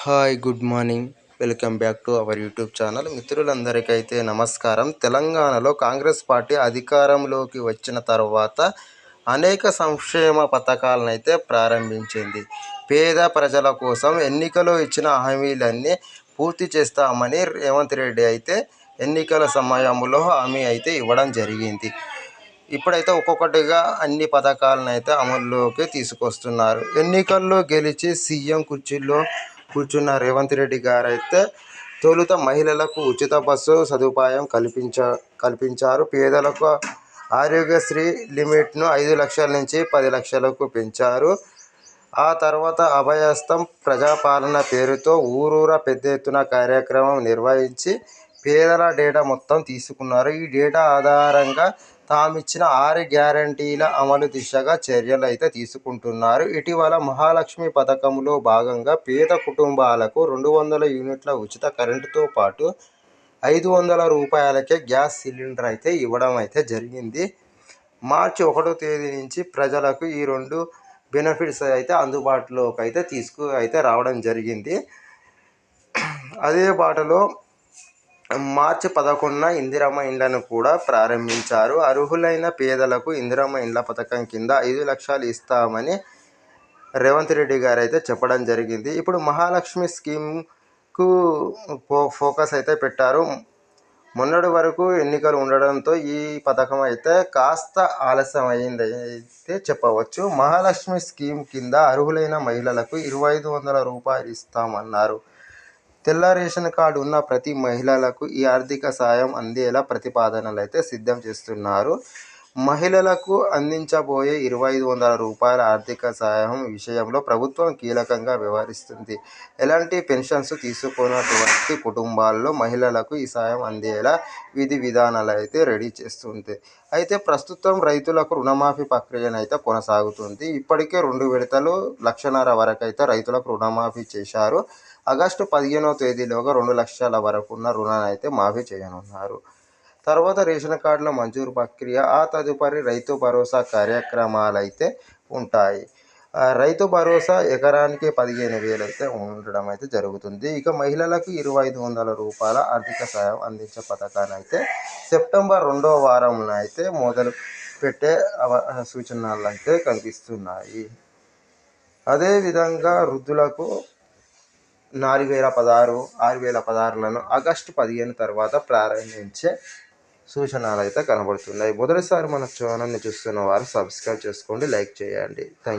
Hi good morning. Welcome back to our YouTube channel. మిత్రులందరికైతే నమస్కారం. తెలంగాణలో కాంగ్రెస్ పార్టీ అధికారంలోకి వచ్చిన తర్వాత అనేక సంక్షేమ పథకాలను అయితే ప్రారంభించింది. పేద ప్రజల కోసం ఎన్నికలో ఇచ్చిన హామీలన్నీ పూర్తి చేస్తామని రేవంత్ రెడ్డి అయితే ఎన్నికల సమయంలో హామీ అయితే ఇవ్వడం జరిగింది. ఇప్పుడైతే ఒక్కొక్కటిగా అన్ని పథకాలను అయితే అమల్లోకి తీసుకొస్తున్నారు. ఎన్నికల్లో గెలిచి సీఎం కుర్చీలో కూర్చున్న రేవంత్ రెడ్డి గారైతే తొలుత మహిళలకు ఉచిత బస్సు సదుపాయం కల్పించారు. పేదలకు ఆరోగ్యశ్రీ లిమిట్ను 5 లక్షల నుంచి 10 లక్షలకు పెంచారు. ఆ తర్వాత అభయహస్తం ప్రజాపాలన పేరుతో ఊరూరా పెద్ద ఎత్తున కార్యక్రమం నిర్వహించి పేదల డేటా మొత్తం తీసుకున్నారు. ఈ డేటా ఆధారంగా తామిచ్చిన 6 గ్యారంటీల అమలు దిశగా చర్యలు అయితే తీసుకుంటున్నారు. ఇటీవల మహాలక్ష్మి పథకంలో భాగంగా పేద కుటుంబాలకు 200 యూనిట్ల ఉచిత కరెంటుతో పాటు 500 రూపాయలకే గ్యాస్ సిలిండర్ అయితే ఇవ్వడం అయితే జరిగింది. మార్చి 1వ తేదీ నుంచి ప్రజలకు ఈ 2 బెనిఫిట్స్ అయితే అందుబాటులోకి అయితే రావడం జరిగింది. అదే బాటలో మార్చి 11న ఇందిరమ్మ ఇండ్లను కూడా ప్రారంభించారు. అర్హులైన పేదలకు ఇందిరమ్మ ఇండ్ల పథకం కింద 5 లక్షలు ఇస్తామని రేవంత్ రెడ్డి గారు అయితే చెప్పడం జరిగింది. ఇప్పుడు మహాలక్ష్మి స్కీమ్కు ఫోకస్ అయితే పెట్టారు. మొన్నటి వరకు ఎన్నికలు ఉండడంతో ఈ పథకం అయితే కాస్త ఆలస్యం అయింది అయితే చెప్పవచ్చు. మహాలక్ష్మి స్కీమ్ కింద అర్హులైన మహిళలకు 2500 రూపాయలు ఇస్తామన్నారు. తెల్ల రేషన్ కార్డు ఉన్న ప్రతి మహిళలకు ఈ ఆర్థిక సాయం అందేలా ప్రతిపాదనలు అయితే సిద్ధం చేస్తున్నారు. మహిళలకు అందించబోయే 2500 రూపాయల ఆర్థిక సాయం విషయంలో ప్రభుత్వం కీలకంగా వ్యవహరిస్తుంది. ఎలాంటి పెన్షన్స్ తీసుకున్నటువంటి కుటుంబాల్లో మహిళలకు ఈ సాయం అందేలా విధి విధానాలు అయితే రెడీ చేస్తుంది. అయితే ప్రస్తుతం రైతులకు రుణమాఫీ ప్రక్రియనైతే కొనసాగుతుంది. ఇప్పటికే 2 విడతలు 1.5 లక్షల వరకు అయితే రైతులకు రుణమాఫీ చేశారు. ఆగస్టు 15వ తేదీలోగా 2 లక్షల వరకు ఉన్న రుణాన్ని అయితే మాఫీ చేయనున్నారు. తర్వాత రేషన్ కార్డుల మంజూరు ప్రక్రియ, ఆ తదుపరి రైతు భరోసా కార్యక్రమాలు అయితే ఉంటాయి. రైతు భరోసా ఎకరానికి 15,000 అయితే ఉండడం అయితే జరుగుతుంది. ఇక మహిళలకు 2,500 రూపాయల ఆర్థిక సాయం అందించే పథకాన్ని అయితే సెప్టెంబర్ 2వ వారంలో అయితే మొదలు పెట్టే సూచనలు అయితే కనిపిస్తున్నాయి. అదేవిధంగా వృద్ధులకు 4,016, 6,016లను ఆగస్టు 15 తర్వాత ప్రారంభించే సూచనలు అయితే కనబడుతున్నాయి. మొదటిసారి మన ఛానల్ని చూస్తున్న వారు సబ్స్క్రైబ్ చేసుకోండి, లైక్ చేయండి. Thank you.